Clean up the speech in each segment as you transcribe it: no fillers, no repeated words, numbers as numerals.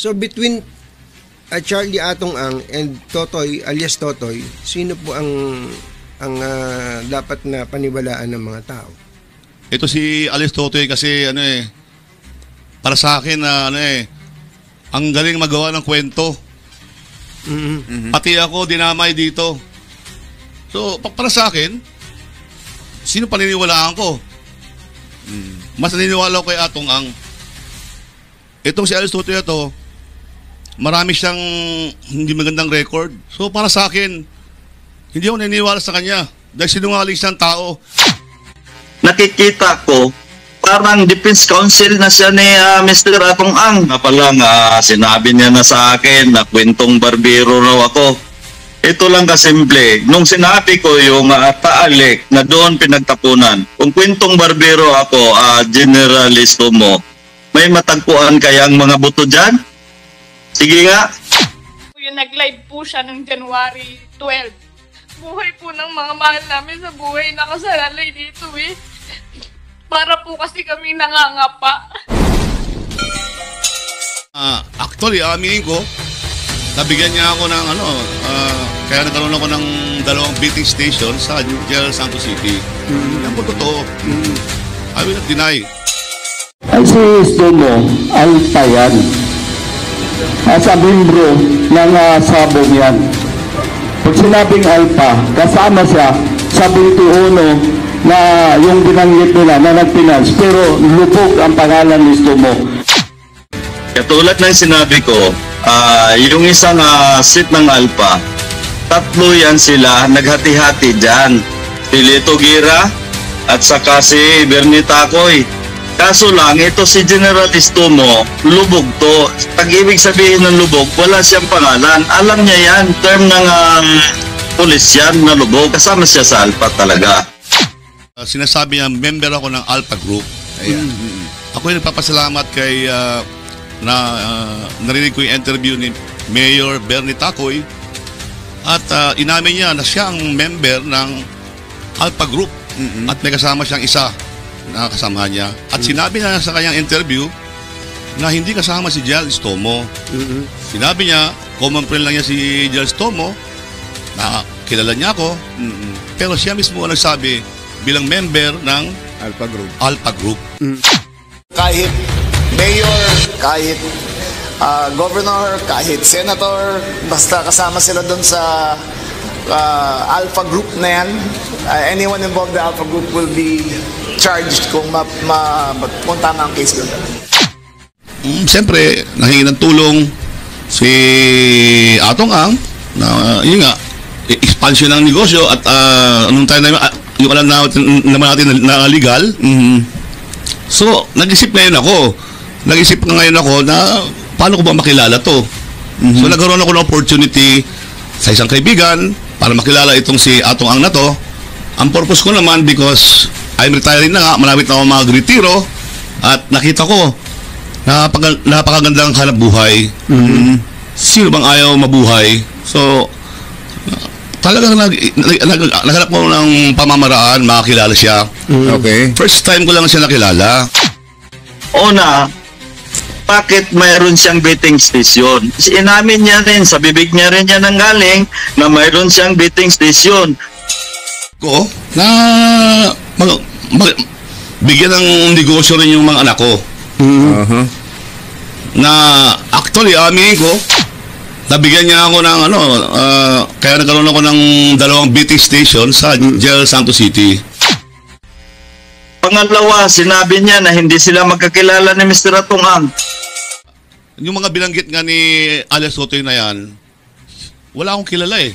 So between Charlie Atong Ang and Totoy alias Totoy, sino po ang dapat na paniwalaan ng mga tao? Ito si alias Totoy kasi para sa akin na ang galing magawa ng kwento. Pati ako dinamay dito. So para sa akin, sino paniniwalaan ko? Mas naniniwala ko kay Atong Ang. Itong si alias Totoy ito, marami siyang hindi magandang record. So para sa akin, hindi ako naniniwala sa kanya dahil sinungaling siyang tao. Nakikita ko, parang defense counsel na siya ni Mr. Atong Ang. Na pala sinabi niya na sa akin na kwentong barbero raw ako. Ito lang kasimple. Nung sinabi ko yung taalik na doon pinagtapunan, kung kwentong barbero ako, generalisto mo, may matagpuan kayang mga buto dyan? Sige nga. Yung nag-live po siya ng January 12. Buhay po ng mga mahal namin sa buhay nakasalalay dito eh. Para po kasi kami nangangapa. Actually, aminin ko, nabigyan niya ako ng kaya nagkaroon ako ng 2 beating station sa General Santos City. Yan po totoo. I will not deny. Ay si Stomo, alta yan. Sa membro ng sabong yan. Pag sinabing alpha, kasama siya sa 21 na yung binanggit nila na nag-finance, pero lupog ang pangalan ni Stomo. Katulad ng sinabi ko, yung isang seat ng alpha, 3 yan sila, naghati-hati dyan. Si Lito Gira at saka si Bernie Tacoy. Kaso lang, ito si Generalisto mo, lubog to. Pag-ibig sabihin ng lubog, wala siyang pangalan. Alam niya yan, term ng pulis yan na lubog. Kasama siya sa Alpha talaga. Sinasabi niya, member ako ng Alpha Group. Ayan. Ako yung nagpapasalamat kay narinig ko yung interview ni Mayor Bernie Tacoy at inamin niya na siya ang member ng Alpha Group at may kasama siyang isa na kasama niya. At sinabi niya sa kanyang interview na hindi kasama si Jel Stomo. Sinabi niya, common friend lang niya si Jel Stomo, na kilala niya ako, pero siya mismo ang nagsabi bilang member ng Alpha Group. Kahit mayor, kahit governor, kahit senator, basta kasama sila doon sa Alpha Group na yan, anyone involved in the Alpha Group will be charged kung punta na ang case doon. Siyempre, nahingi ng tulong si Atong Ang na yun nga, expansion ng negosyo at anong tayo na yung alam naman natin na legal. So, nag-isip ngayon ako na paano ko ba makilala to? So, nagkaroon ako ng opportunity sa isang kaibigan para makilala itong si Atong Ang na to. Ang purpose ko naman because I'm retiring na nga, malapit na ako mag-retiro at nakita ko napakagandang hanap buhay. Sino bang ayaw mabuhay? So, talagang naghanap ko ng pamamaraan, makakilala siya. Okay. First time ko lang siya nakilala. Una, bakit mayroon siyang betting station? Inamin niya rin, sa bibig niya rin yan nanggaling na mayroon siyang betting station. Ko na bigyan ng negosyo rin yung mga anak ko. Na actually, aminin ko, nabigyan niya ako ng kaya nagkaroon ako ng 2 betting station sa General Santos City. Pangalawa, sinabi niya na hindi sila magkakilala ni Mr. Atong Ang. Yung mga binanggit nga ni alias Totoy na yan, wala akong kilala eh.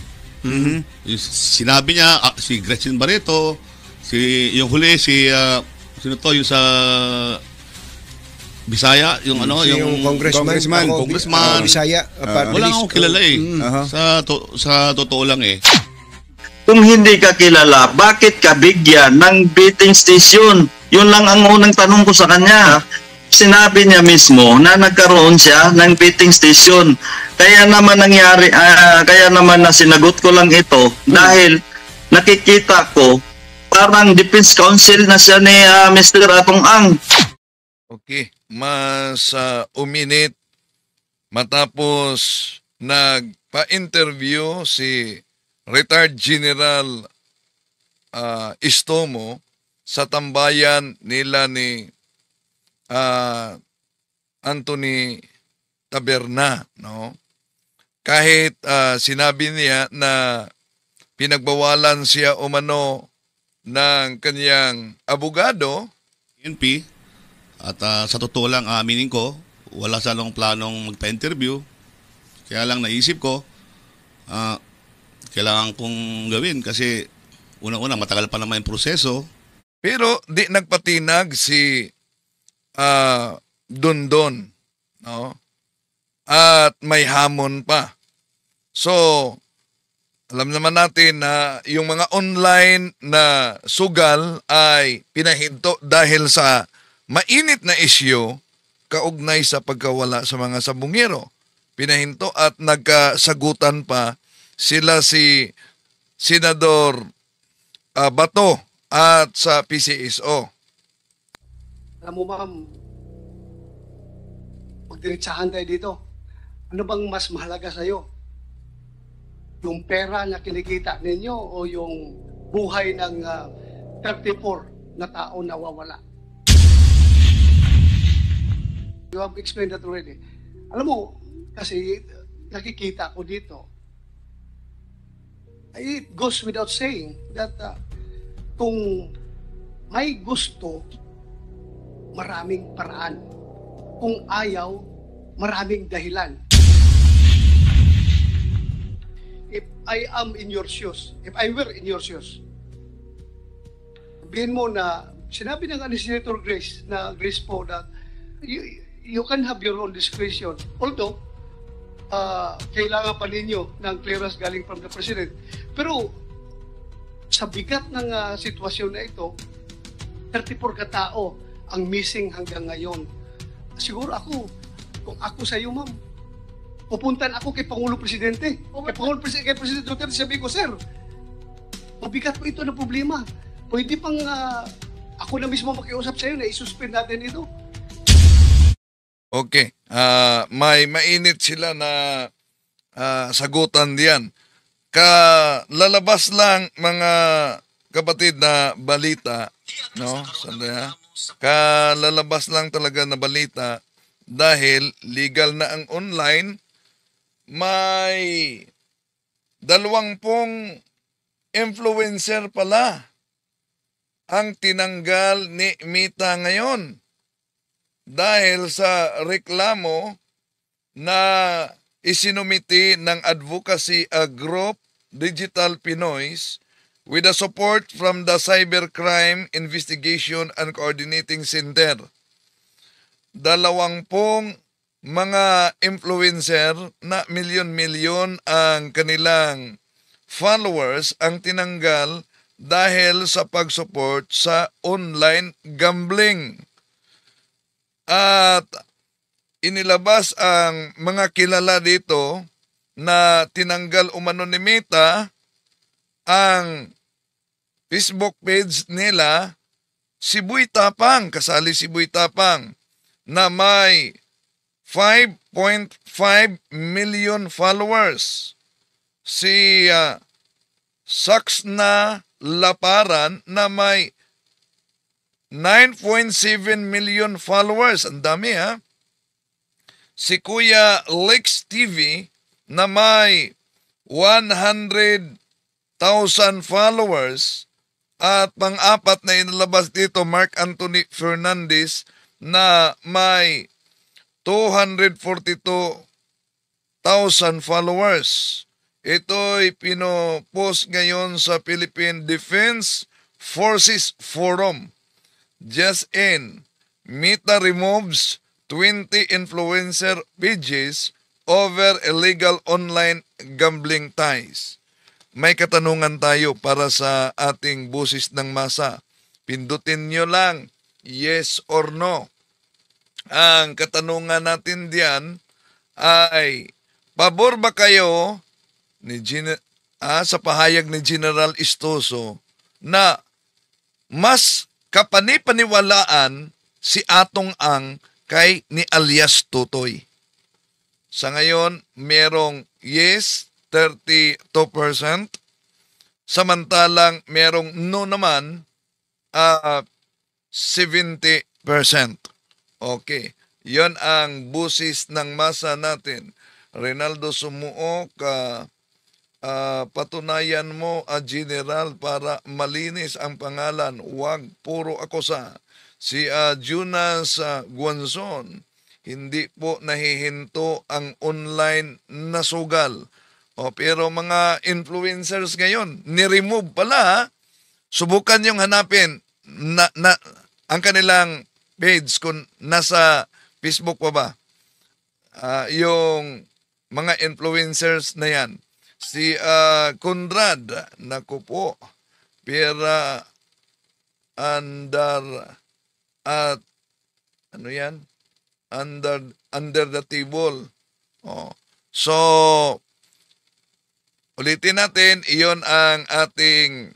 Sinabi niya, si Gretchen Barreto, yung huli, sino to, yung sa Bisaya, yung yung congressman. Bisaya. Wala akong kilala eh. Sa totoo lang eh. Kung hindi ka kilala, bakit ka bigyan ng betting station? Yun lang ang unang tanong ko sa kanya. Sinabi niya mismo na nagkaroon siya ng betting station. Kaya naman nangyari, kaya naman na sinagot ko lang ito dahil nakikita ko parang defense counsel na siya ni Mr. Atong Ang. Okay. Mas uminit, matapos nagpa-interview si retired General Istomo sa tambayan nila ni Anthony Taberna, no? Kahit sinabi niya na pinagbawalan siya umano ng kanyang abogado, PNP, at sa totoo lang, aaminin ko, wala sanang planong magpa-interview. Kaya lang naisip ko, kailangan kong gawin kasi unang-una matagal pa naman yung proseso. pero di nagpatinag si Dondon, no? At may hamon pa. So, alam naman natin na yung mga online na sugal ay pinahinto dahil sa mainit na isyu kaugnay sa pagkawala sa mga sabungero. Pinahinto at nagkasagutan pa sila si Senador Bato at sa PCSO. Alam mo ma'am, magdiretsahan tayo dito. Ano bang mas mahalaga sa'yo? Yung pera na kinikita ninyo o yung buhay ng 34 na tao nawawala? You have explained that already. Alam mo, kasi nakikita ko dito, it goes without saying that kung may gusto, maraming paraan. Kung ayaw, maraming dahilan. If I am in your shoes, if I were in your shoes, sabihin mo na, sinabi ng Senator Grace po that you can have your own discretion. Although, kailangan pa ninyo ng clearance galing from the President. Pero, sa bigat ng sitwasyon na ito, 34 katao ang missing hanggang ngayon. Siguro ako, kung ako sa iyo, ma'am, pupuntan ako kay Pangulo Presidente. Kay President Duterte, sabi ko, sir, mabigat po ito na problema. Pwede pang ako na mismo makiusap sa iyo na isuspend natin ito. Okay. May mainit sila na sagutan diyan. Lalabas lang mga kapatid na balita, no? Sandali ha. Lalabas lang talaga na balita dahil legal na ang online. May 20 influencer pala ang tinanggal ni Mita ngayon dahil sa reklamo na isinumiti ng advocacy group Digital Pinoys with the support from the Cybercrime Investigation and Coordinating Center. 20 mga influencer na milyon-milyon ang kanilang followers ang tinanggal dahil sa pag-support sa online gambling. At inilabas ang mga kilala dito na tinanggal umano ni Meta ang Facebook page nila. Si Boy Tapang, kasali si Boy Tapang na may 5.5 million followers. Si Saxna Laparan na may 9.7 million followers. Ang dami ha. Si Kuya Lex TV na may 100,000 followers. At pang-apat na inilabas dito, Mark Anthony Fernandez na may 242,000 followers. Ito'y pinopost ngayon sa Philippine Defense Forces Forum. Just in, Meta removes 20 influencer pages over illegal online gambling ties. May katanungan tayo para sa ating busis ng masa. Pindutin nyo lang, yes or no. Ang katanungan natin diyan ay, pabor ba kayo ni sa pahayag ni General Istoso na mas kapanipaniwalaan si Atong Ang kay ni alias Tutoy? Sa ngayon, merong yes, 32%. Samantalang merong no naman, 70%. Okay. Yon ang busis ng masa natin. Reynaldo Sumuok, patunayan mo, General, para malinis ang pangalan. Huwag puro akusa. Si Jonas Guanzon, hindi po nahihinto ang online na sugal. Pero mga influencers ngayon, ni-remove pala. Subukan yung hanapin ang kanilang page kung nasa Facebook pa ba. Yung mga influencers na yan. Si Conrad, naku po, Pera at ano yan? Under the table. So, ulitin natin, iyon ang ating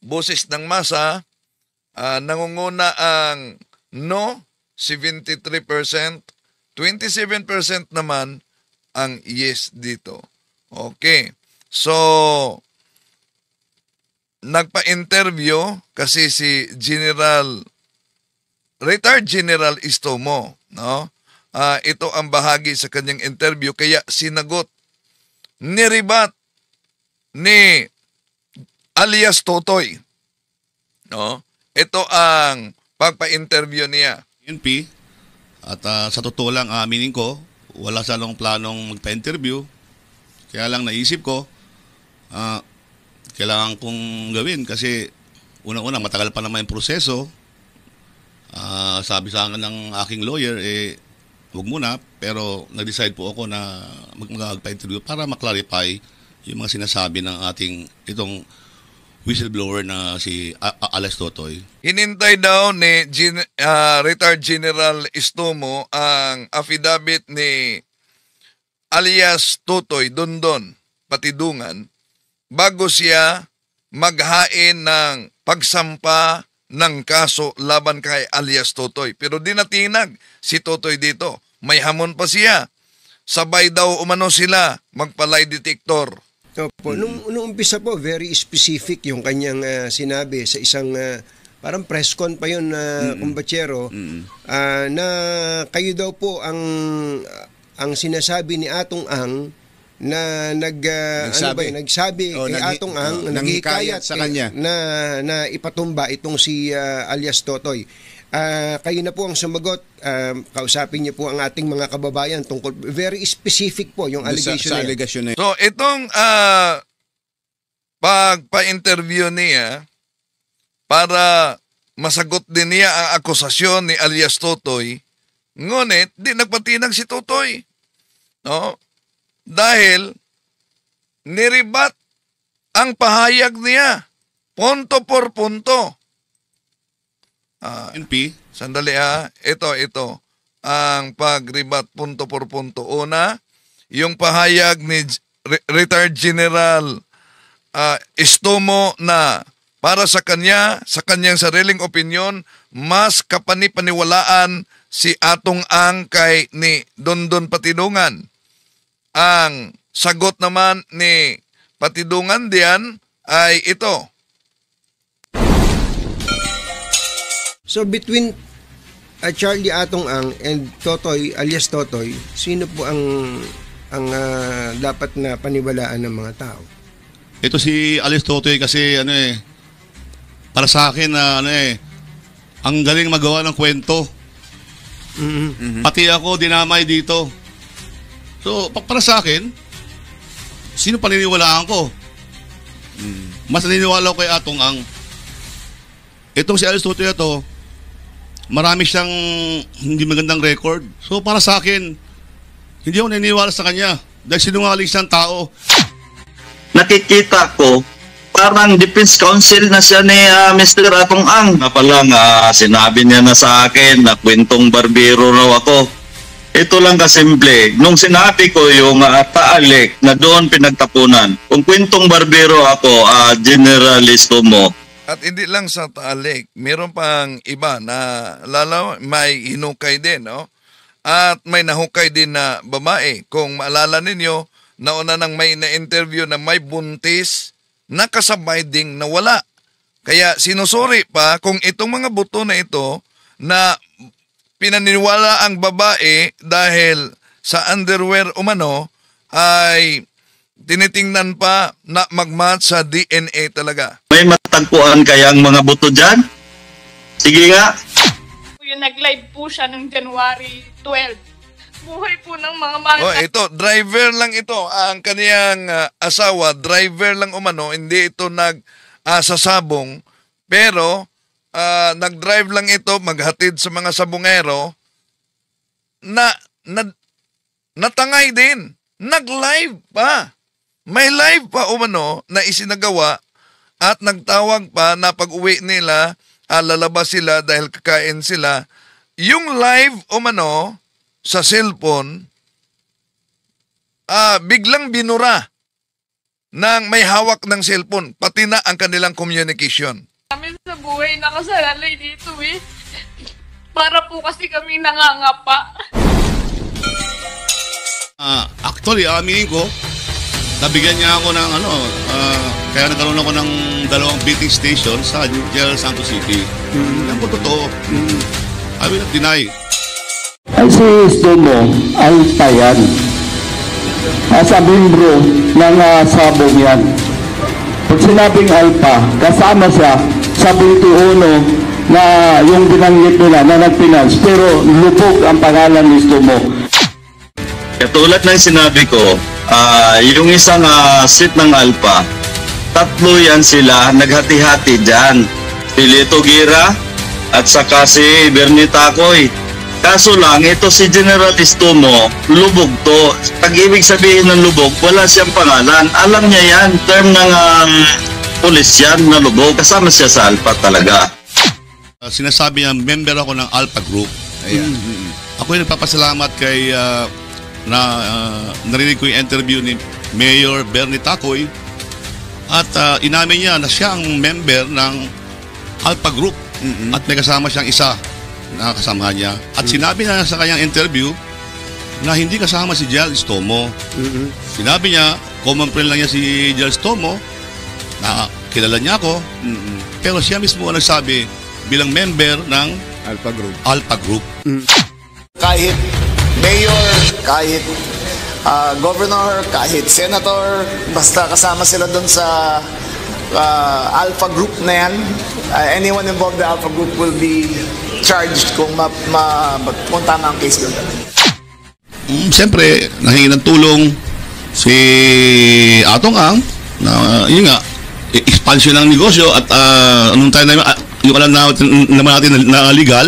boses ng masa. Nangunguna ang no, 73%, 27% naman ang yes dito. Okay. So, nagpa-interview kasi si Retired General Istomo, no? Ito ang bahagi sa kanyang interview, kaya sinagot, niribat ni alias Totoy, no? Ito ang pagpa-interview niya. PNP, at sa totoo lang, aminin ko, wala salong planong magpa-interview. Kaya lang naisip ko, kailangan kong gawin kasi unang-una, matagal pa naman yung proseso. Sabi sa akin ng aking lawyer, huwag muna, pero nag-decide po ako na magpa-interview para maklarify yung mga sinasabi ng ating itong whistleblower na si Alex Totoy. Hinintay daw ni Retired General Istomo ang affidavit ni alias Totoy Dondon Patidungan bago siya maghain ng pagsampa ng kaso laban kay alias Totoy. Pero di natinag si Totoy dito. May hamon pa siya. Sabay daw umano sila magpa-lie detector. Opo, nung umpisa po, very specific yung kanyang sinabi sa isang parang press con pa yun kumbatsero, na kayo daw po ang sinasabi ni Atong Ang na nagsabi kay Atong Ang, naghihikayat sa kanya na ipatumba itong si alias Totoy. Kayo na po ang sumagot, kausapin niyo po ang ating mga kababayan tungkol, very specific po yung allegation sa allegation na yun. So itong pagpa-interview niya para masagot din niya ang akusasyon ni alias Totoy, ngunit di nagpatinag si Totoy. No? Dahil niribat ang pahayag niya punto por punto. PNP, Sandali ito ang pagribat punto por punto. Una, yung pahayag ni Retired General Istomo na para sa kanyang sariling opinyon, mas kapanipaniwalaan si Atong Ang kay ni Dondon Patidungan. Ang sagot naman ni Patidungan diyan ay ito. So between Charlie Atong Ang and Totoy alias Totoy, sino po ang dapat na paniwalaan ng mga tao? ito si Alex Totoy kasi para sa akin na ang galing magawa ng kwento. Pati ako dinamay dito. So para sa akin, sino paniniwalaan ko? Mas naniniwala ko kay Atong Ang. Itong si Alex Totoy ito, marami siyang hindi magandang record. So para sa akin, hindi ako naniniwala sa kanya dahil sinungaling siyang tao. Nakikita ko, parang defense counsel na siya ni Mr. Atong Ang. Na pala sinabi niya na sa akin na kwentong barbero raw ako. Ito lang kasimple. Nung sinabi ko yung taalik na doon pinagtapunan, kung kwentong barbero ako, generalisto mo. At hindi lang sa taalik, meron pang iba na may hinukay din, no? at may nahukay din na babae. Kung maalala ninyo, nauna nang may na-interview na may buntis na kasabay ding nawala. Kaya sinusuri pa kung itong mga buto na ito na pinaniniwala ang babae dahil sa underwear umano ay tinitingnan pa na mag-match sa DNA talaga. May matagpuan kayang mga buto dyan? Sige nga. Yung nag-live po siya ng January 12. Buhay po ng mga mahal Oh, ito, driver lang ito. Ang kaniyang asawa, driver lang umano, hindi ito sasabong. Pero, nag-drive lang ito, maghatid sa mga sabungero, natangay din. Nag-live pa. May live pa umano na isinagawa at nagtawag pa na pag-uwi nila, lalabas sila dahil kakain sila. Yung live umano, sa cellphone, biglang binura ng may hawak ng cellphone, pati na ang kanilang communication. Kami sa buhay nakasalalay dito Para po kasi kami nangangapa. Actually, aminin ko, nabigyan niya ako ng kaya nagkaroon ako ng 2 beating station sa General Santos City. Yan po totoo. I will not deny. Ay si Istomo Altayan. Sa membro ng sabong yan. Pag sinabing Alpa, kasama siya sa 21 na yung binanggit nila na nag-finance, pero lupog ang pangalan ni Istomo. Katulad ng sinabi ko, yung isang seat ng Alpha, 3 yan sila, naghati-hati dyan. Si Lito Gira at saka si Bernie Tacoy. Kaso lang, ito si General Istomo, lubog to. Pag-ibig sabihin ng lubog, wala siyang pangalan. Alam niya yan, term ng pulis yan na lubog. Kasama siya sa Alpha talaga. Sinasabi niya, member ako ng Alpha Group. Ayan. Ako yung nagpapasalamat kay narinig ko yung interview ni Mayor Bernie Tacoy at inamin niya na siya ang member ng Alpha Group at may kasama siyang isa na kasama niya. At sinabi niya sa kanyang interview na hindi kasama si General Istomo. Sinabi niya, common friend lang niya si General Istomo, na kilala niya ako, pero siya mismo ang nagsabi bilang member ng Alpha Group. Kahit mayor, kahit governor, kahit senator, basta kasama sila doon sa Alpha Group na yan, anyone involved in the Alpha Group will be charged kung tama ang case doon. Siyempre, nahingi ng tulong si Atong Ang na yun nga, expansion ng negosyo at anong tayo na yung alam naman natin na legal.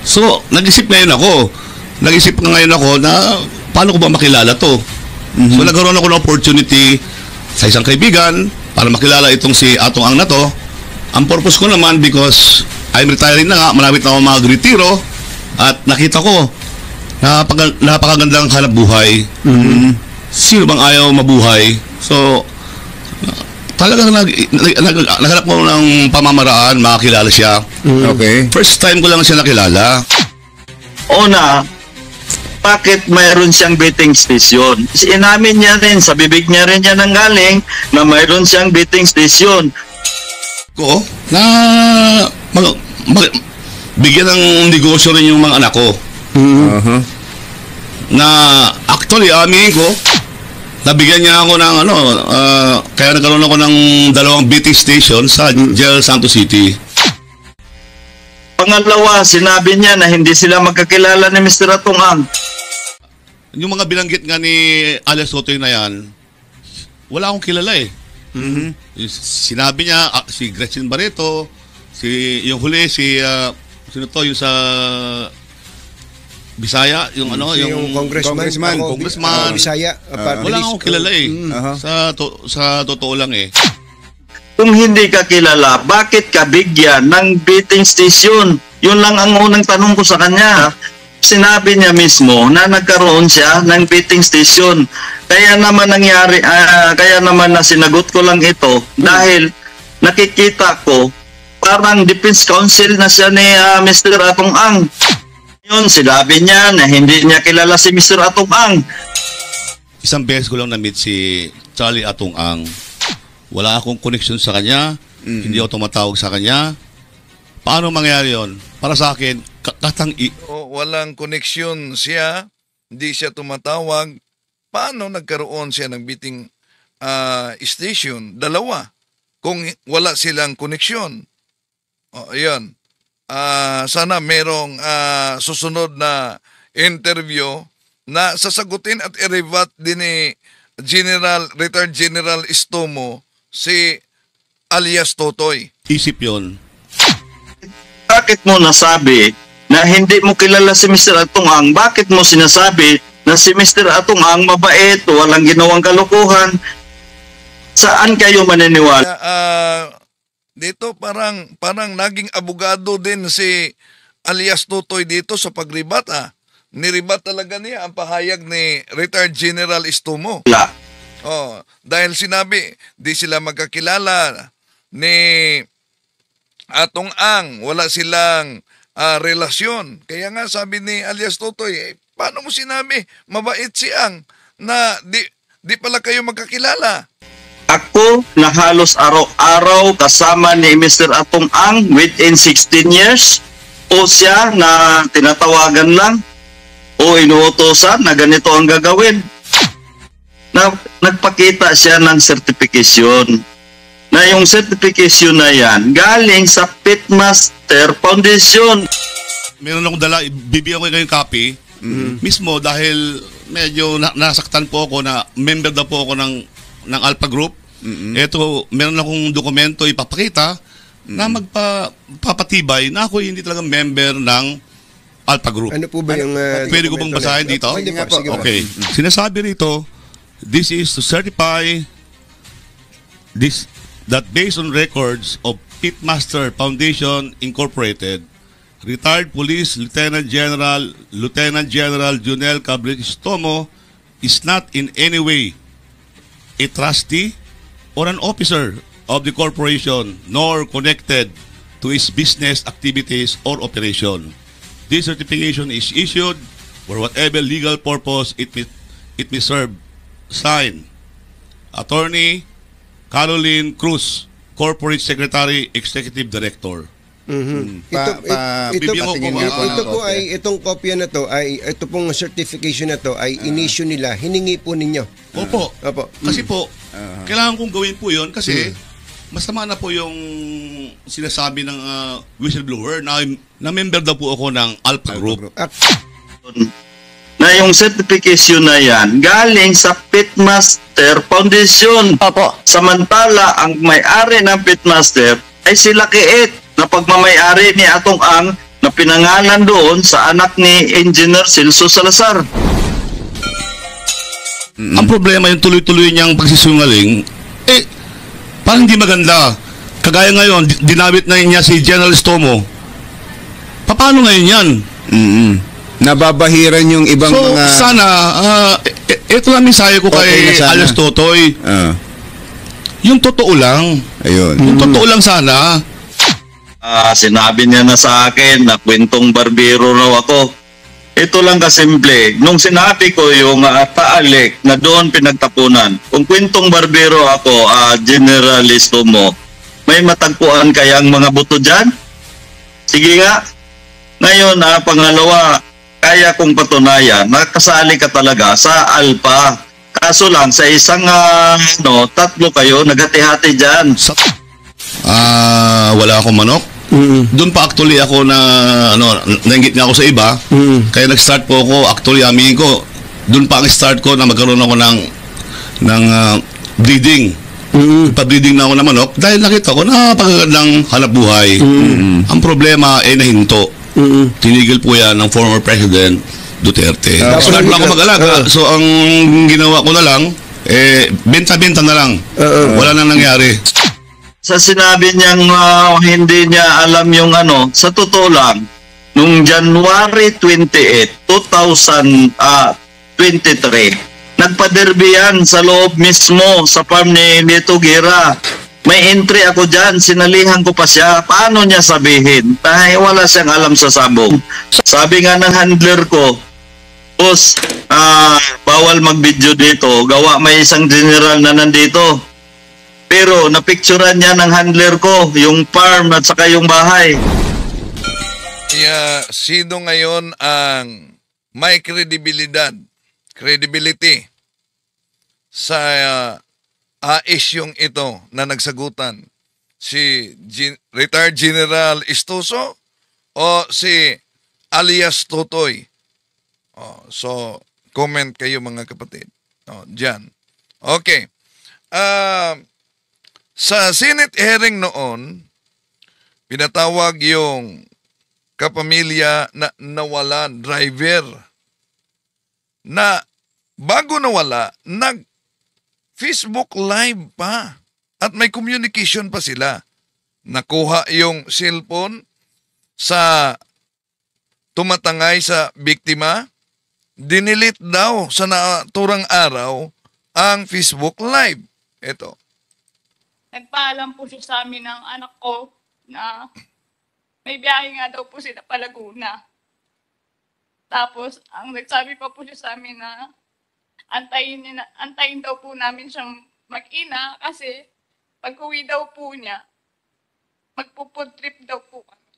So, nag-isip ngayon ako na paano ko ba makilala to? So, nagkaroon ako ng opportunity sa isang kaibigan para makilala itong si Atong Ang na to. Ang purpose ko naman, because I'm retiring na nga, malapit na ako mag-retiro at nakita ko napakagandang hanap buhay. Sino bang ayaw mabuhay? So, talagang naghanap ko ng pamamaraan, makakilala siya. Okay. First time ko lang siya nakilala. Una, bakit mayroon siyang betting station? Inamin niya rin, sa bibig niya rin yan nanggaling na mayroon siyang betting station. Ko na bigyan ng negosyo rin yung mga anak ko. Na actually, aminin ko, nabigyan niya ako ng kaya nagkaroon ako ng 2 betting station sa General Santos City. Pangalawa, sinabi niya na hindi sila magkakilala ni Mr. Atong Ang. Yung mga binanggit nga ni Alex Sotoy na yan, wala akong kilala eh. Sinabi niya, si Gretchen Barreto, yung huli, sino to, yung sa Bisaya, yung congressman. Bisaya. Wala akong kilala eh. Sa totoo lang eh. Kung hindi ka kilala, bakit ka bigyan ng betting station? Yun lang ang unang tanong ko sa kanya. Sinabi niya mismo na nagkaroon siya ng betting station. Kaya naman na sinagot ko lang ito dahil nakikita ko parang defense counsel na siya ni Mr. Atong Ang. Yun, sinabi niya na hindi niya kilala si Mr. Atong Ang. Isang beses ko lang na-meet si Charlie Atong Ang. Wala akong connection sa kanya. Hindi ako tumatawag sa kanya. Paano mangyari yon? Para sa akin, Walang koneksyon siya, hindi siya tumatawag. Paano nagkaroon siya ng biting station? Dalawa. Kung wala silang koneksyon. Ayan. Sana merong susunod na interview na sasagutin at i-rebut din ni retired General Estomo si alias Totoy. isip yon. Bakit mo nasabi na hindi mo kilala si Mr. Atong Ang? Bakit mo sinasabi na si Mr. Atong Ang mabait, walang ginawang kalokohan? Saan kayo maniniwala? Dito parang naging abogado din si alias Totoy dito sa pagribat. Niribat talaga niya ang pahayag ni retired General Estomo. Dahil sinabi, di sila magkakilala ni Atong Ang, wala silang relasyon. Kaya nga sabi ni alias Totoy, paano mo sinabi mabait si Ang na di pala kayo magkakilala? Ako na halos araw-araw kasama ni Mr. Atong Ang within 16 years, o siya na tinatawagan lang o inuutosan na ganito ang gagawin. Nagpakita siya ng certification na yung certification na yan galing sa Pitmaster Foundation. Meron akong dala, bibigyan ko kayong copy. Mismo dahil medyo nasaktan po ako na member na po ako ng Alpha Group. Ito, meron akong dokumento ipapakita na magpapatibay na ako hindi talaga member ng Alpha Group. Ano po ba yung... Pwede ko bang basahin dito? Sige po. Okay. Sinasabi rito, this is to certify that based on records of Pitmaster Foundation Incorporated, retired Police Lieutenant General Junel Cabrera Estomo is not in any way a trustee or an officer of the corporation nor connected to its business activities or operation. This certification is issued for whatever legal purpose it may serve. Signed, Attorney Caroline Cruz, Corporate Secretary, Executive Director. Ito po ay itong kopya na to ay ito pong certification na to ay in-issue nila, hiningi po ninyo. Opo. Kasi po kailangan kong gawin po 'yon kasi masama na po yung sinasabi ng whistleblower na member daw po ako ng Alpha Group. Na yung certification na yan galing sa Pitmaster Foundation. Samantala ang may-ari ng Pitmaster ay si Lakiit na pagmamay-ari ni Atong Ang na pinangalan doon sa anak ni Engineer Celso Salazar. Ang problema yung tuloy-tuloy niyang pagsisungaling, parang hindi maganda. Kagaya ngayon, dinabit na niya si General Estomo. Paano ngayon yan? Nababahiran yung ibang mga... So, sana, ito lang mensahe ko kay alias Totoy. Yung totoo lang. Ayun. Yung totoo lang sana. Sinabi niya na sa akin na kwentong barbero raw ako. Ito lang kasimple. Nung sinabi ko yung taalik na doon pinagtapunan, kung kwentong barbero ako, generalisto mo, may matagpuan kayang mga buto dyan? Sige nga. Ngayon, pangalawa, kaya kong patunayan, nakasali ka talaga sa Alpha. Kaso lang, sa isang tatlo kayo, naghati-hati dyan. Wala akong manok. Doon pa actually ako na nainggit nga ako sa iba. Kaya nag-start po ako, actually aminin ko, doon pa ang start ko na magkaroon ako ng breeding. Pa-breeding na ako ng manok dahil nakita ko napakagandang hanap buhay. Ang problema nahinto. Tinigil po yan ng former President Duterte. Start na ako mag-alaga. So ang ginawa ko na lang, benta-benta na lang. Wala nang nangyari. Sa sinabi niyang hindi niya alam yung sa totoo lang, nung January 28, 2023, nagpaderby yan sa loob mismo sa farm ni Lito Gira. May entry ako dyan, sinalihan ko pa siya. Paano niya sabihin? Dahil wala siyang alam sa sabong. Sabi nga ng handler ko, boss, bawal mag-video dito. Gawa may isang general na nandito. Pero napicturan niya ng handler ko, yung farm at saka yung bahay. Kaya sino ngayon ang may credibility sa isyong ito na nagsagutan? Si retired General Istuso o si alias Totoy? So, comment kayo mga kapatid. Diyan. Okay. Sa Senate hearing noon, pinatawag yung kapamilya na nawalan, driver, na bago nawala, Facebook Live pa. At may communication pa sila. Nakuha yung cellphone sa tumatangay sa biktima. Dinilit daw sa naturang araw ang Facebook Live. Ito. Nagpaalam po siya sa amin ng anak ko na may biyahe nga daw po sila pa Laguna. Tapos, ang nagsabi pa po siya sa amin na antayin daw po namin siyang mag-ina kasi pag-uwi daw po niya, magpo-food trip daw po kami.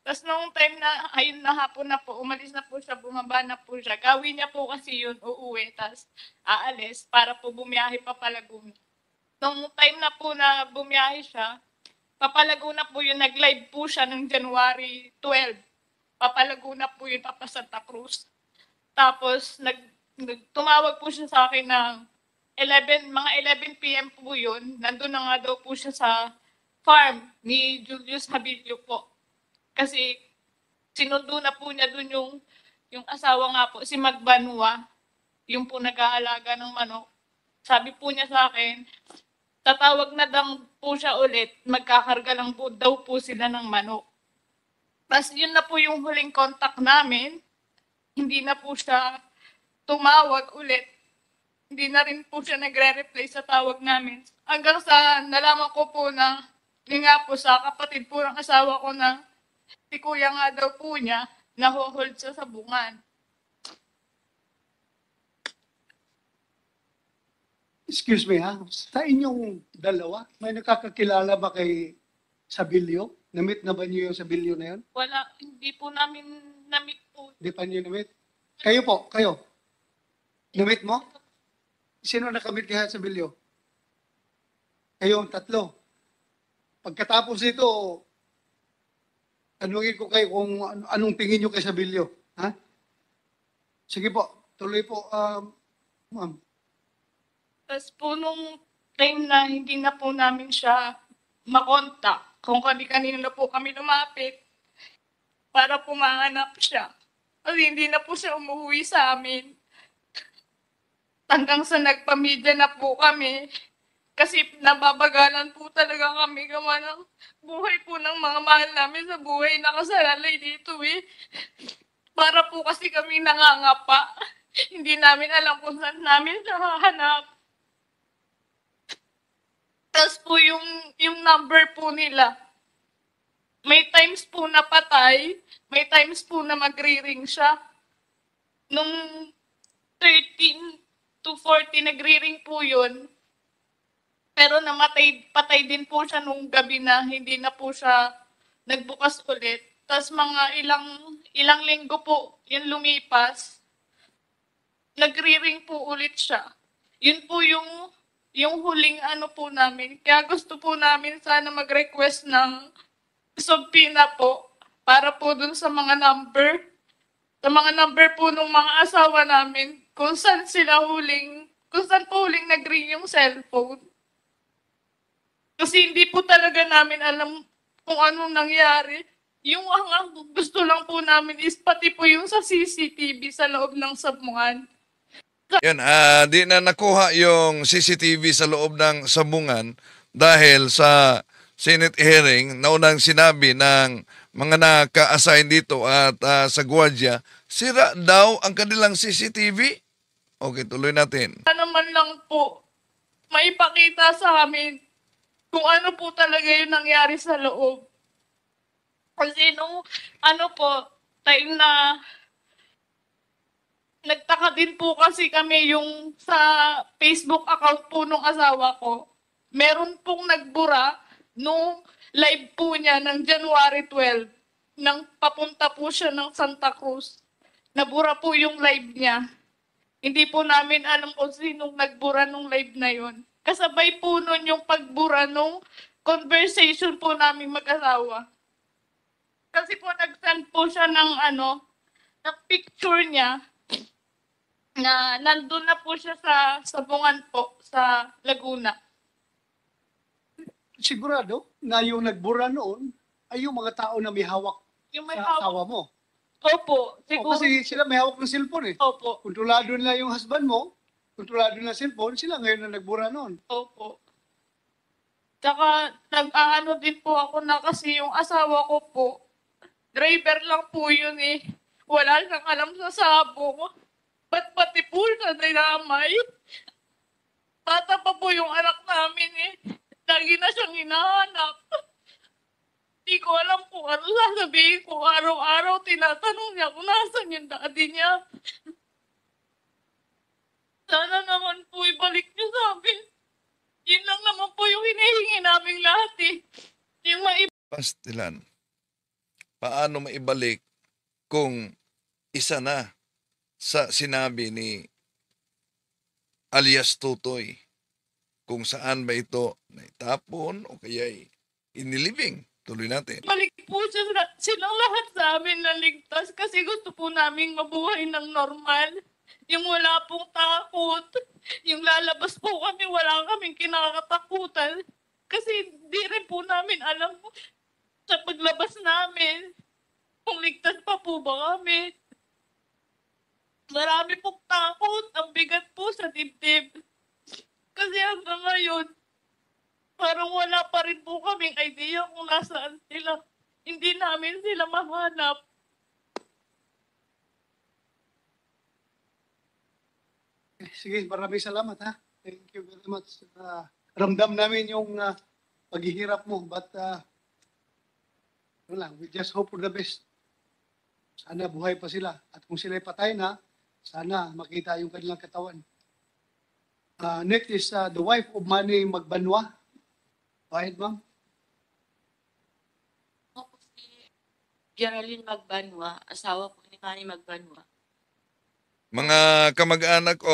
Tapos nung time na, ayun na hapon na po, umalis na po siya, bumaba na po siya. Gawin niya po kasi yun, uuwi, tapos aalis para po bumiyahe pa Laguna. Nung time na po na bumiyahe siya, Papalaguna po yun, nag-live po siya ng January 12. Papalaguna po yun, Papa Santa Cruz. Tapos, tumawag po siya sa akin ng mga 11 p.m. po yun. Nandun na nga daw po siya sa farm ni Julius Habilio po. Kasi, sinundo na po niya dun yung asawa nga po, si Magbanua, yung po nag-aalaga ng manok. Sabi po niya sa akin, tatawag na daw po siya ulit, magkakarga lang po daw po sila ng manok. Tapos yun na po yung huling contact namin, hindi na po siya tumawag ulit. Hindi na rin po siya nagre-reply sa tawag namin. Hanggang sa nalaman ko po na, yun nga po sa kapatid po ng asawa ko na, si kuya nga daw po niya, naho-hold sa sabungan. Excuse me ha, sa inyong dalawa, may nakakakilala ba kay Sabilio? Na-meet na ba niyo yung Sabilio na yun? Wala, hindi po namin na-meet po. Hindi pa niyo na-meet? Kayo po, kayo? Na-meet mo? Sino nakamit kaya Sabilio? Kayong tatlo. Pagkatapos ito, tanungin ko kayo kung anong tingin niyo kay Sabilio. Ha? Sige po, tuloy po, ma'am. Tapos po nung time na hindi na po namin siya makontak, kung kani-kanino na po kami lumapit para po mahanap siya. Kasi hindi na po siya umuwi sa amin. Hanggang sa nagpamedya na po kami. Kasi nababagalan po talaga kami gawa ng buhay po ng mga mahal namin sa buhay nakasalalay dito eh. Para po kasi kami nangangapa. Hindi namin alam kung saan namin siya hahanap. Tapos po yung number po nila, may times po na patay, may times po na magre-ring siya. Nung 13 to 40 nagre-ring po yun, pero patay din po siya nung gabi na hindi na po siya nagbukas ulit. Tapos mga ilang linggo po yung lumipas, nagre-ring po ulit siya. Yun po yung huling po namin. Kaya gusto po namin sana mag-request ng subpoena po para po dun sa mga number. Sa mga number po ng mga asawa namin kung saan po huling nag-ring yung cellphone. Kasi hindi po talaga namin alam kung anong nangyari. Yung ang gusto lang po namin is pati po yung sa CCTV sa loob ng sabungan. Yan, di na nakuha yung CCTV sa loob ng sabungan dahil sa Senate hearing, naunang sinabi ng mga naka-assign dito at sa gwardiya, sira daw ang kanilang CCTV. Okay, tuloy natin. Naman lang po, maipakita sa amin kung ano po talaga yung nangyari sa loob. Kasi nung time na nagtaka din po kasi kami yung sa Facebook account po nung asawa ko. Meron pong nagbura nung live po niya ng January 12 nang papunta po siya ng Santa Cruz. Nabura po yung live niya. Hindi po namin alam kung sinong nagbura nung live na yon. Kasabay po nun yung pagbura nung conversation po namin mag-asawa. Kasi po nag-send po siya ng ng picture niya na nandun na po siya sa Sabungan po, sa Laguna. Sigurado na yung nagbura noon ay yung mga tao na may hawak Yung may sa hawak. asawa mo. Opo, O, siguro. kasi sila may hawak ng cellphone eh. Opo, Kontrolado nila yung husband mo, kontrolado na cellphone, sila ngayon na nagbura noon. opo. Tsaka nag-aano din po ako na kasi yung asawa ko po, driver lang po yun eh. Wala siyang alam sa sabong. Ba't pati po siya dinamay? Bata pa po yung anak namin eh. Lagi na siyang hinahanap. Di ko alam kung ano sasabihin ko. Araw-araw tinatanong niya kung nasan yung daddy niya. Sana naman po ibalik niyo sa amin. Yun lang naman po yung hinihingi naming lahat eh. Yung Pastilan, paano maibalik kung isa na sa sinabi ni alias Tutoy kung saan ba ito naitapon o kaya inilibing. Tuloy natin. Balik po silang lahat sa amin na ligtas kasi gusto po namin mabuhay ng normal. Yung wala pong takot. Yung lalabas po kami, wala kaming kinakatakutan. Kasi di rin po namin alam sa paglabas namin kung ligtas pa po ba kami. Marami pong takot. Ang bigat po sa dibdib. Kasi hanggang ngayon, parang wala pa rin po kaming idea kung nasaan sila. Hindi namin sila mahanap. Sige, maraming salamat ha. Thank you very much. Ramdam namin yung paghihirap mo, but we just hope for the best. Sana buhay pa sila. At kung sila'y patay na, sana makita yung kanilang katawan. Next is the wife of Manny Magbanwa. Go ahead, ma'am. Ako po si Geraldine Magbanwa, asawa po ni Manny Magbanwa. Mga kamag-anak o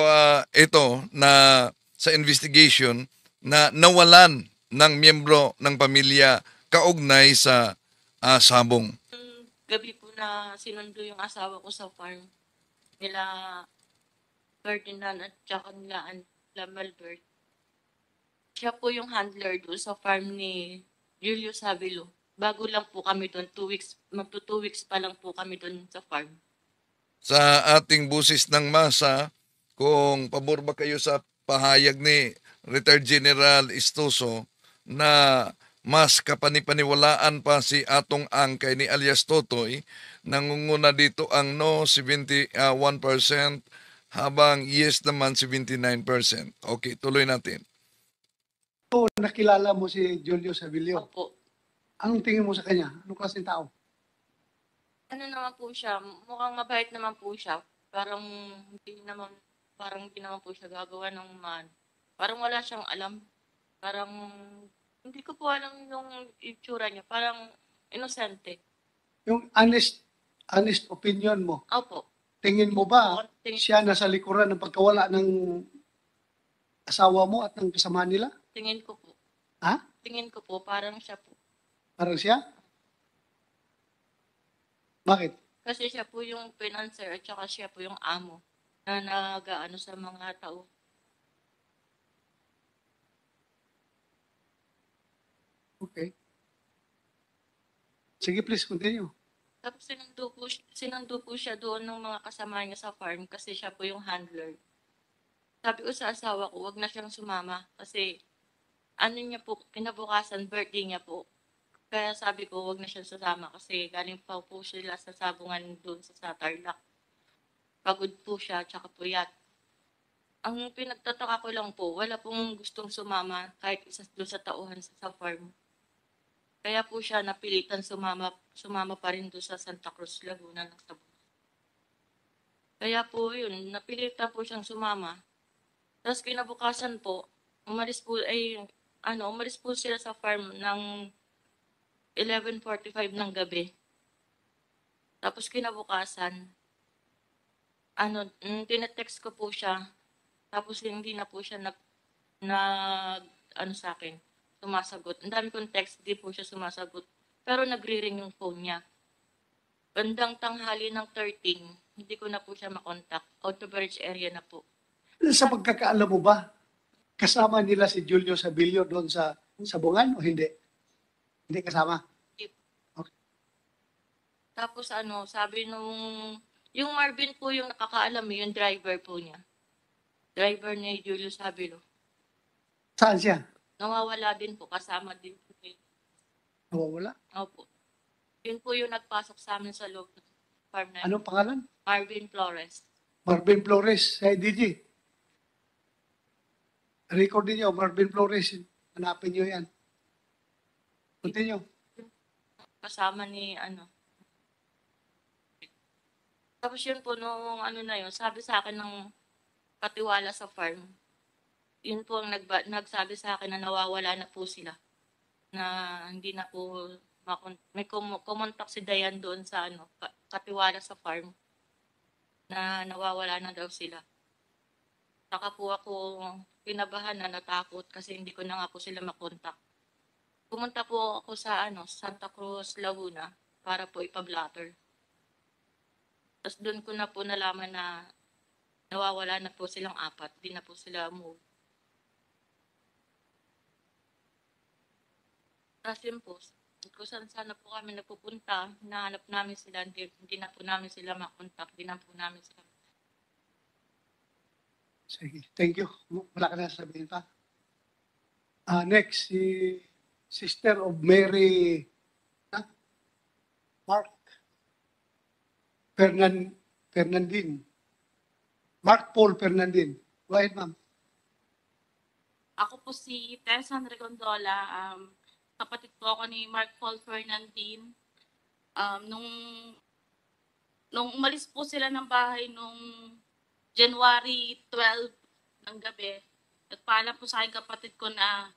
ito na sa investigation na nawalan ng miyembro ng pamilya kaugnay sa sabong. Gabi po na sinundo yung asawa ko sa farm nila Ferdinand at saka nila Malbert. Siya po yung handler doon sa farm ni Julius Havilo. Bago lang po kami doon, 2 weeks, magto 2 weeks pa lang po kami doon sa farm. Sa ating busis ng masa, kung pabor ba kayo sa pahayag ni Retired General Istoso na mas kapanipaniwalaan pa si Atong Angkay ni alias Totoy, nangunguna dito ang no 71%, habang yes naman 79%. Okay, tuloy natin. So, nakilala mo si Julio Savilio. Opo. Anong tingin mo sa kanya? Anong klaseng tao? Ano naman po siya, mukhang mabait naman po siya. Parang hindi naman po siya gagawa ng parang wala siyang alam. Parang hindi ko po alam yung itsura niya. Parang inosente. Yung honest opinion mo, Opo. tingin mo ba Tingin, siya nasa likuran ng pagkawala ng asawa mo at ng kasama nila? tingin ko po. Ha? Tingin ko po, parang siya po. Parang siya? Bakit? Kasi siya po yung financer at saka siya po yung amo na nag-aano sa mga tao. Okay. Sige, please continue. Tapos sinundo po siya doon ng mga kasama niya sa farm kasi siya po yung handler. Sabi ko sa asawa ko, wag na siyang sumama kasi ano niya po, kinabukasan, birthday niya po. Kaya sabi ko, wag na siyang sasama kasi galing pa po sila sa sabungan doon sa Tarlac. Pagod po siya, tsaka puyat. Ang pinagtataka ko lang po, wala pong gustong sumama kahit isa doon sa tauhan sa farm. Kaya po siya napilitan sumama pa rin doon sa Santa Cruz, Laguna ng Sabungan. Kaya po yun, napilitan po siyang sumama. Tapos kinabukasan po, umalis po sila sa farm ng 11:45 ng gabi. Tapos kinabukasan, tinetext ko po siya. Tapos hindi na po siya sa akin, sumasagot. Ang dami kong text, hindi po siya sumasagot. Pero nagre-ring yung phone niya. Bandang tanghali ng 13, hindi ko na po siya makontak. Out of reach area na po. Sa pagkakaalam mo ba, kasama nila si Julio Sabilio doon sa Sabungan o hindi? Hindi kasama? Okay. Tapos sabi yung Marvin po yung nakakaalam, yung driver po niya. Driver ni Julio Sabilo. Saan siya? Nawawala din po, kasama din po. Nawawala? Opo. Yun po yung nagpasok sa amin sa loob ng farm na. Anong pangalan? Marvin Flores. Marvin Flores, sa IDG. Record niyo, Marvin Flores. Hanapin niyo yan. Continue. Kasama ni Tapos yun po, nung na yun, sabi sa akin ng katiwala sa farm, yun po ang nagsabi sa akin na nawawala na po sila. Na hindi na po, may kumontak si Dayan doon sa katiwala sa farm, na nawawala na daw sila. Saka po ako kinabahan na natakot kasi hindi ko na nga po sila makontak. Pumunta po ako sa Santa Cruz, Laguna para po ipablatter. Tapos doon ko na po nalaman na nawawala na po silang 4. Di na po sila move. Tapos yun po, kung saan sana po kami napupunta, hinahanap namin sila, hindi na po namin sila makontak, hindi na po namin sila. Sige, thank you. Wala ka na sabihin pa. Next, si Sister of Mary Mark Fernandin. Mark Paul Fernandin. Go ahead, ma'am. Ako po si Tessan Regondola. Kapatid po ako ni Mark Paul Fernandin. Nung umalis po sila ng bahay nung January 12 ng gabi, nagpaalam po sa akin kapatid ko na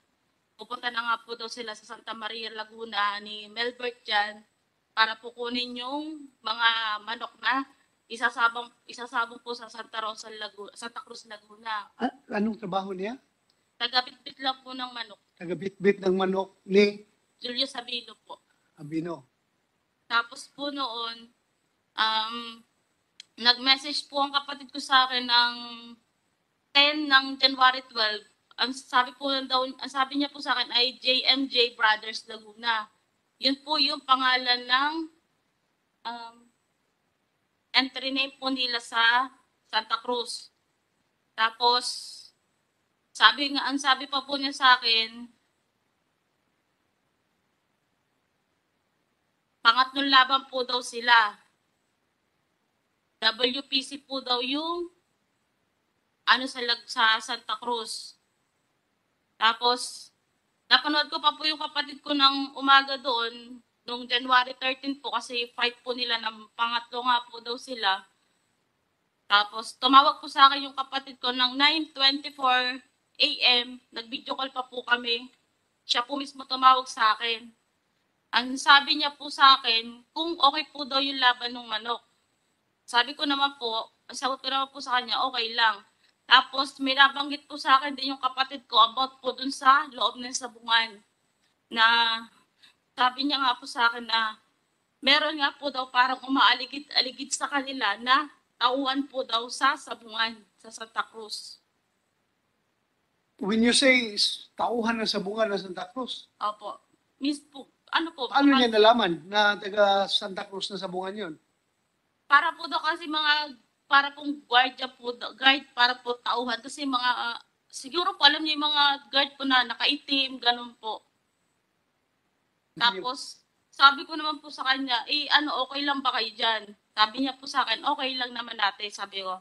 pupunta na nga po daw sila sa Santa Maria, Laguna ni Melbert dyan para po kunin yung mga manok na isasabong po sa Santa Cruz, Laguna. Anong trabaho niya? Tagabitbit lang po ng manok. Tagabitbit ng manok ni Julio Sabino po. Abino. Tapos po noon, nag-message po ang kapatid ko sa akin ng 10 ng January 12. Ang sabi niya po sa akin ay JMJ Brothers Laguna. Yun po yung pangalan ng entry name po nila sa Santa Cruz. Tapos, ang sabi pa po niya sa akin, pangatlong laban po daw sila. WPC po daw yung sa Santa Cruz. Tapos, napanood ko pa po yung kapatid ko ng umaga doon, noong January 13 po kasi fight po nila ng pangatlo nga po daw sila. Tapos, tumawag po sa akin yung kapatid ko ng 9:24 a.m. Nag-video call pa po kami. Siya po mismo tumawag sa akin. Ang sabi niya po sa akin, kung okay po daw yung laban ng manok. Sabi ko naman po, ang sagot ko naman po sa kanya, okay lang. Tapos may nabanggit po sa akin din yung kapatid ko about po dun sa loob ng sabungan. Na sabi niya nga po sa akin na meron nga po daw parang umaaligid sa kanila na tauhan po daw sa sabungan sa Santa Cruz. When you say tauhan ng sabungan ng Santa Cruz? Opo. Ano niya nalaman na taga Santa Cruz na sabungan yun? Para po daw kasi para pong guard para po tauhan. Kasi siguro po alam niyo yung mga guard po na nakaitim, ganun po. Tapos, sabi ko naman po sa kanya, okay lang ba kayo dyan? Sabi niya po sa akin, okay lang naman natin, sabi ko.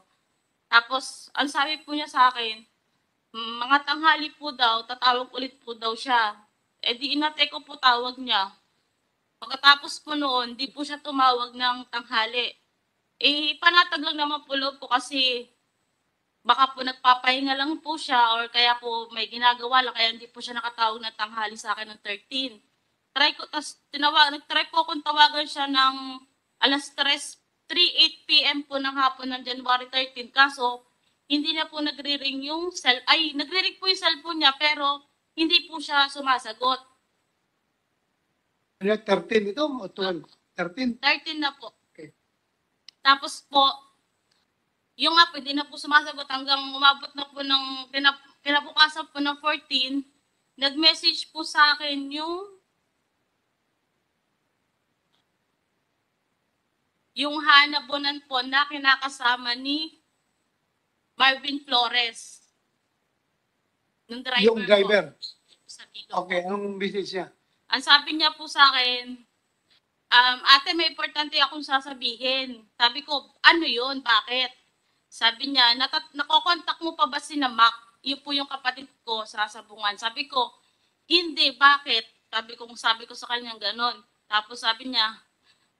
Tapos, ang sabi po niya sa akin, mga tanghali po daw, tatawag ulit po daw siya. Eh di inatay ko po tawag niya. Pagkatapos po noon, di po siya tumawag ng tanghali. Eh, panatag lang naman po loob ko kasi baka po nagpapahinga lang po siya or kaya po may ginagawa lang kaya hindi po siya nakatawag ng tanghali sa akin ng 13. Nag-try po akong tawagan siya ng alas 3:08 p.m. po ng hapon ng January 13. Kaso, hindi na po nagre-ring nagre-ring po yung cellphone niya pero hindi po siya sumasagot. 13 ito o 12? 13? 13 na po. Okay. Tapos po, yung nga po, hindi na po sumasagot hanggang umabot na po ng kinabukasan po ng 14, nag-message po sa akin yung hanabonan po na kinakasama ni Marvin Flores. Yung driver Yung driver? po. Sa Bicol. Okay, anong message niya? Ang sabi niya po sa akin, ate, may importante akong sasabihin. Sabi ko, ano yun? Bakit? Sabi niya, nakokontak mo pa ba si na Mac? Yun po yung kapatid ko sa Sabungan. Sabi ko, hindi, bakit? Sabi ko sa kanya ganon. Tapos sabi niya,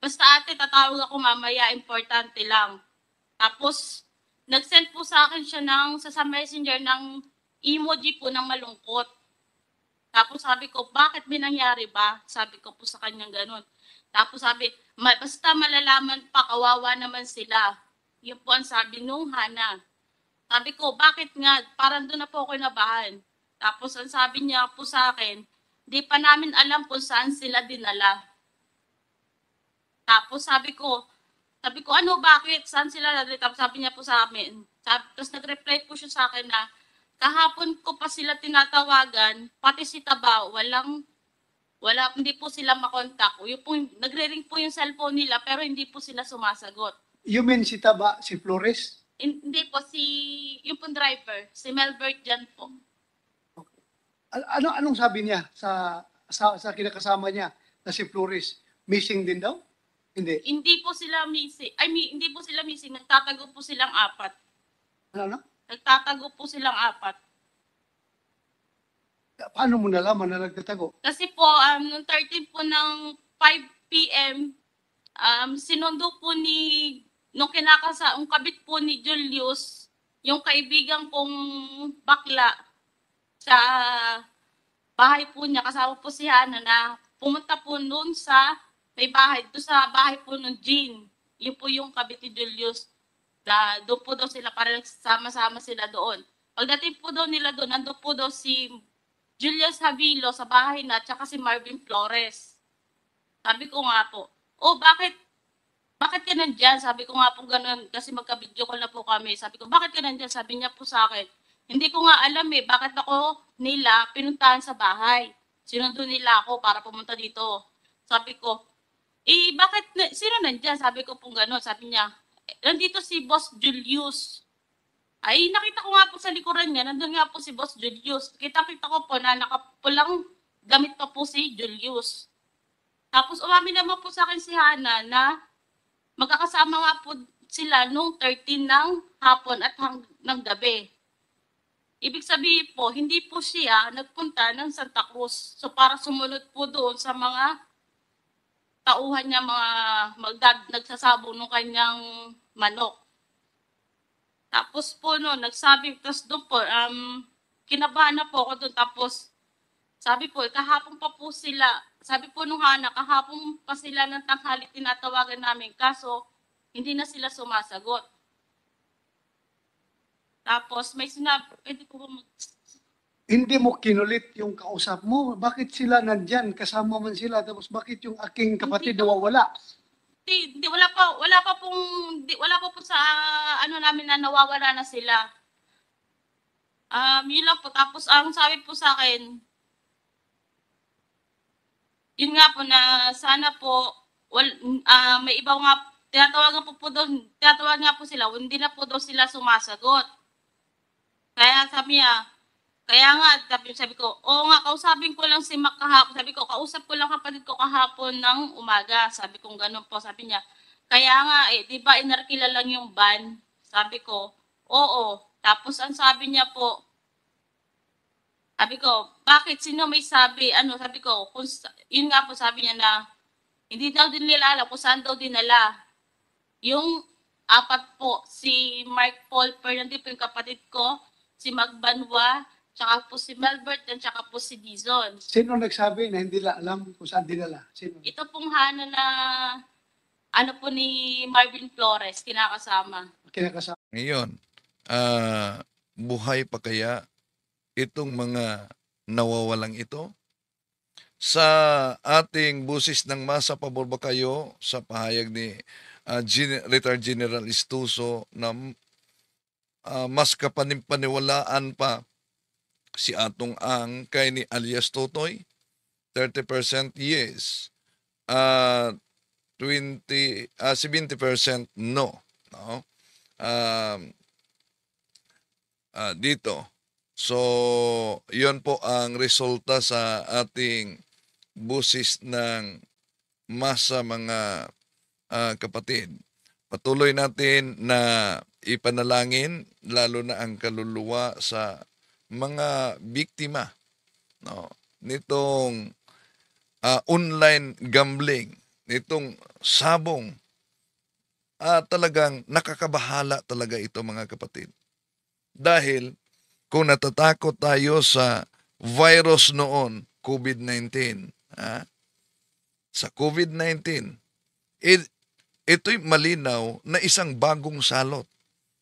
basta ate, tatawag ako mamaya, importante lang. Tapos, nag-send po sa akin siya sa messenger ng emoji po ng malungkot. Tapos sabi ko, bakit may nangyari ba? Sabi ko po sa kanya ganon. Tapos sabi, basta malalaman pa, kawawa naman sila. Yun po ang sabi nung Hana. Sabi ko, bakit nga? Parang doon na po ako nabahan. Tapos ang sabi niya po sa akin, di pa namin alam kung saan sila dinala. Tapos sabi ko, ano, bakit? Saan sila dinala? Tapos sabi niya po sa amin. Tapos nag-reply po siya sa akin na, kahapon ko pa sila tinatawagan, pati si Taba, hindi po sila makontak. Nagre-ring po yung cellphone nila, pero hindi po sila sumasagot. You mean si Taba, si Flores? Hindi po, yung pong driver, si Melbert dyan po. Anong sabi niya sa kinakasama niya na si Flores? Missing din daw? Hindi. Hindi po sila missing. Nagtatago po silang 4. Ano? Nagtatago po silang 4. Paano mo nalaman na nagtatago? Kasi po, noong 13 po ng 5 p.m., sinundo po nung ang kabit po ni Julius, yung kaibigan kong bakla sa bahay po niya, kasama po si Hana na pumunta po noon sa bahay po ng Jean. Yun po yung kabit ni Julius. Doon po daw sila, para nagsama-sama sila doon. Pagdating po daw nila doon, nandun po daw si Julius Havilo sa bahay na, tsaka si Marvin Flores. Sabi ko nga po, bakit ka nandyan? Sabi ko nga po ganun, kasi magka-video call na po kami. Sabi ko, bakit ka nandyan? Sabi niya po sa akin, hindi ko nga alam bakit ako nila pinuntahan sa bahay. Sinundo nila ako para pumunta dito. Sabi ko, sino nandyan? Sabi ko po ganun. Sabi niya, nandito si Boss Julius. Ay, nakita ko nga po sa likuran niya, nandun nga po si Boss Julius. Kita-kita ko po na nakapulang gamit pa po si Julius. Tapos umamin naman po sa akin si Hana na magkakasama nga po sila nung 13 ng hapon at ng gabi. Ibig sabihin po, hindi po siya nagpunta ng Santa Cruz. So para sumunod po doon sa mga tauhan niya, nagsasabong ng kanyang manok. Tapos po tapos doon po, kinabahan na po ako doon. Tapos sabi po, kahapon pa po sila, sabi po nung Hana, kahapon pa sila ng tanghali tinatawagan namin, kaso hindi na sila sumasagot. Tapos may sinabi, pwede po ba Hindi mo kinulit yung kausap mo. Bakit sila nandyan? Kasama man sila. Tapos bakit yung aking kapatid nawawala? Hindi, wala pa po sa namin na nawawala na sila. Yun lang po. Tapos ang sabi po sa akin, yun nga po na sana po may iba nga tinatawagan nga po sila, hindi na po daw sila sumasagot. Kaya sabi ko, nga, kausapin ko lang si Mac kahapon. Sabi ko, kausap ko lang kapatid ko kahapon ng umaga. Sabi ko, ganun po. Sabi niya, kaya nga, di ba inarkila lang yung van? Sabi ko, Oo. Tapos ang sabi niya po, sabi ko, bakit? Sino may sabi? Ano, sabi ko, yun nga po sabi niya na, hindi daw din nila alam kung saan daw dinala. Yung apat po, si Mark Paul Fernandez po yung kapatid ko, si Magbanwa, tsaka po si Melbert, at tsaka po si Dizon. Sino nagsabi na hindi nila alam kung saan dinala? Sino? Ito pong hana na ano po ni Marvin Flores, kinakasama. Kinakasama. Ngayon, buhay pa kaya itong mga nawawalang ito? Sa ating busis ng masa, pabor ba kayo sa pahayag ni Retired General Istuso na mas kapanipaniwalaan pa si atong ang kay ni alias Totoy? 30% yes. 70% no. No? Dito. So, yon po ang resulta sa ating busis ng masa, mga kapatid. Patuloy natin na ipanalangin lalo na ang kaluluwa sa mga biktima, no, nitong online gambling, nitong sabong. Talagang nakakabahala talaga ito, mga kapatid. Dahil kung natatakot tayo sa virus noon, COVID-19, sa COVID-19, ito'y malinaw na isang bagong salot.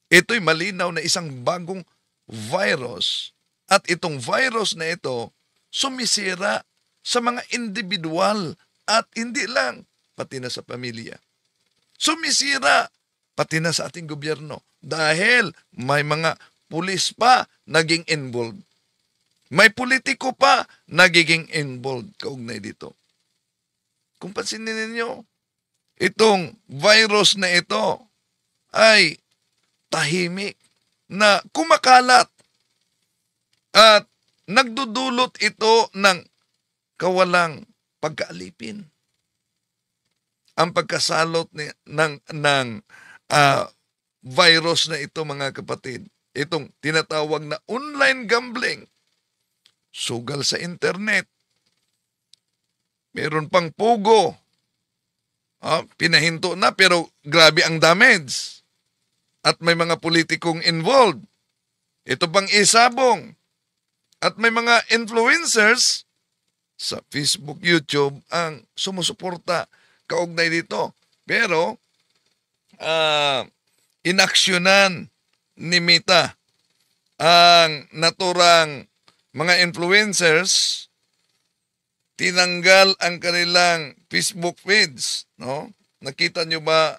Ito'y malinaw na isang bagong virus. At itong virus na ito, sumisira sa mga individual at hindi lang, pati na sa pamilya. Sumisira pati na sa ating gobyerno dahil may mga pulis pa naging involved. May politiko pa nagiging involved kaugnay dito. Kung pansinin ninyo, itong virus na ito ay tahimik na kumakalat at nagdudulot ito ng kawalang pagkaalipin. Ang pagkasalot ng virus na ito, mga kapatid, itong tinatawag na online gambling, sugal sa internet, meron pang pugo, pinahinto na pero grabe ang damage, at may mga politikong involved, ito pang isabong, at may mga influencers sa Facebook, YouTube ang sumusuporta kaugnay dito. Pero inaksyonan ni Mita ang naturang mga influencers, tinanggal ang kanilang Facebook feeds, no? Nakita nyo ba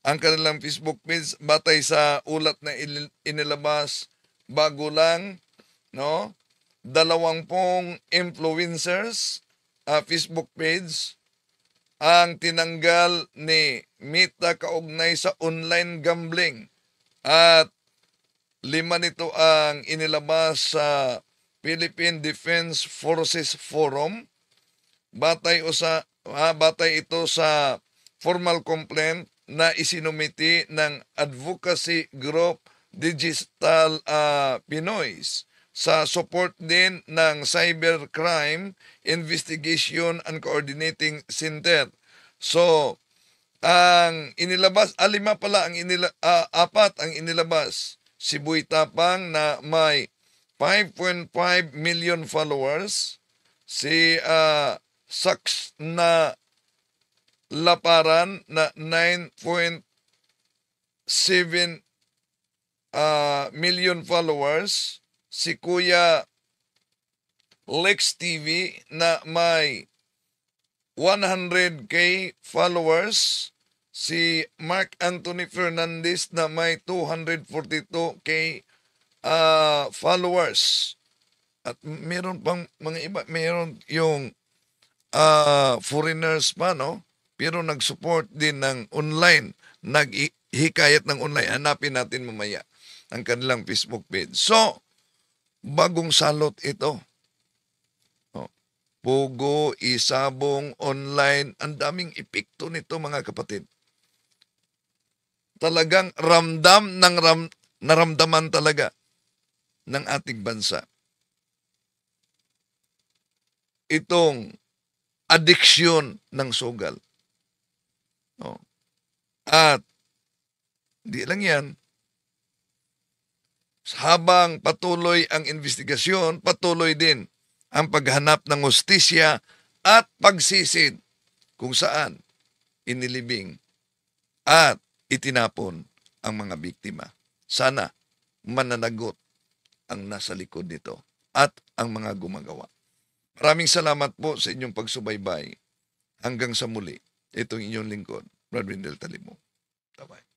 ang kanilang Facebook feeds batay sa ulat na inilabas bago lang, no? 20 influencers Facebook page ang tinanggal ni Mita kaugnay sa online gambling, at 5 nito ang inilabas sa Philippine Defense Forces Forum. Batay ito sa formal complaint na isinumiti ng advocacy group Digital Pinoys sa support din ng Cybercrime Investigation and Coordinating Center. So, ang inilabas, 5 pala ang 4 ang inilabas. Si Buy Tapang na may 5.5 million followers, si Saks na Laparan na 9.7 million followers, si Kuya Lex TV na may 100k followers, si Mark Anthony Fernandez na may 242k followers. At meron pang mga iba, meron yung foreigners pa, no? Pero nag-support din ng online, naghikayat ng online. Hanapin natin mamaya ang kanilang Facebook page. So, bagong salot ito. Pugo, isabong, online, ang daming epekto nito, mga kapatid. Talagang ramdam naramdaman talaga ng ating bansa. Itong addiction ng sugal. No? At di lang yan, habang patuloy ang investigasyon, patuloy din ang paghanap ng hustisya at pagsisid kung saan inilibing at itinapon ang mga biktima. Sana mananagot ang nasa likod nito at ang mga gumagawa. Maraming salamat po sa inyong pagsubaybay. Hanggang sa muli, itong inyong lingkod, Brad Wendell Talimo. Bye-bye.